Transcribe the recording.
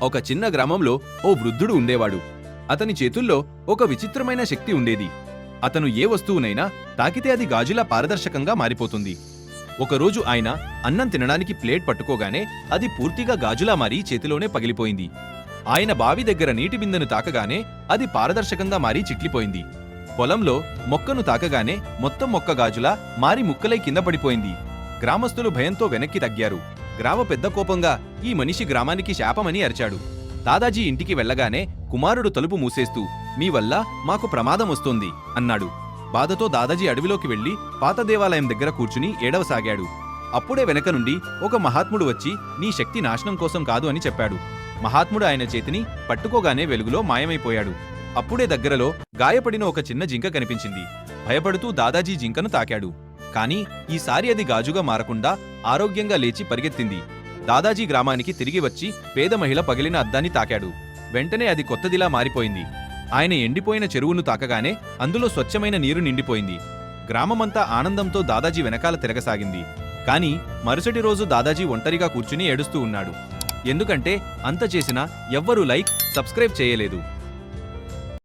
ఒక చిన్న గ్రామంలో ఓ వృద్ధుడు ఉండేవాడు. అతని చేతుల్లో ఒక విచిత్రమైన శక్తి ఉండేది. అతను ఏ వస్తువునైనా తాకితే అది గాజులా పారదర్శకంగా మారిపోతుంది. ఒకరోజు ఆయన అన్నం తినడానికి ప్లేట్ పట్టుకోగానే అది పూర్తిగా గాజులా మారి చేతిలోనే పగిలిపోయింది. ఆయన బావి దగ్గర నీటి బిందెను తాకగానే అది పారదర్శకంగా మారి చిట్లిపోయింది. పొలంలో మొక్కను తాకగానే మొత్తం మొక్క గాజులా మారి ముక్కలై కింద పడిపోయింది. గ్రామస్తులు భయంతో వెనక్కి తగ్గారు. గ్రామ పెద్ద కోపంగా ఈ మనిషి గ్రామానికి శాపమని అరిచాడు. దాదాజీ ఇంటికి వెళ్లగానే కుమారుడు తలుపు మూసేస్తూ, మీ వల్ల మాకు ప్రమాదం వస్తోంది అన్నాడు. బాధతో దాదాజీ అడవిలోకి వెళ్లి పాత దేవాలయం దగ్గర కూర్చుని ఏడవసాగాడు. అప్పుడే వెనక నుండి ఒక మహాత్ముడు వచ్చి నీ శక్తి నాశనం కోసం కాదు అని చెప్పాడు. మహాత్ముడు ఆయన చేతిని పట్టుకోగానే వెలుగులో మాయమైపోయాడు. అప్పుడే దగ్గరలో గాయపడిన ఒక చిన్న జింక కనిపించింది. భయపడుతూ దాదాజీ జింకను తాకాడు. కాని ఈసారి అది గాజుగా మారకుండా ఆరోగ్యంగా లేచి పరిగెత్తింది. దాదాజీ గ్రామానికి తిరిగి వచ్చి పేద మహిళ పగిలిన అద్దాన్ని తాకాడు. వెంటనే అది కొత్తదిలా మారిపోయింది. ఆయన ఎండిపోయిన చెరువును తాకగానే అందులో స్వచ్ఛమైన నీరు నిండిపోయింది. గ్రామమంతా ఆనందంతో దాదాజీ వెనకాల తిరగసాగింది. కాని మరుసటి రోజు దాదాజీ ఒంటరిగా కూర్చుని ఏడుస్తూ ఉన్నాడు. ఎందుకంటే అంత చేసినా ఎవ్వరూ లైక్, సబ్స్క్రైబ్ చేయలేదు.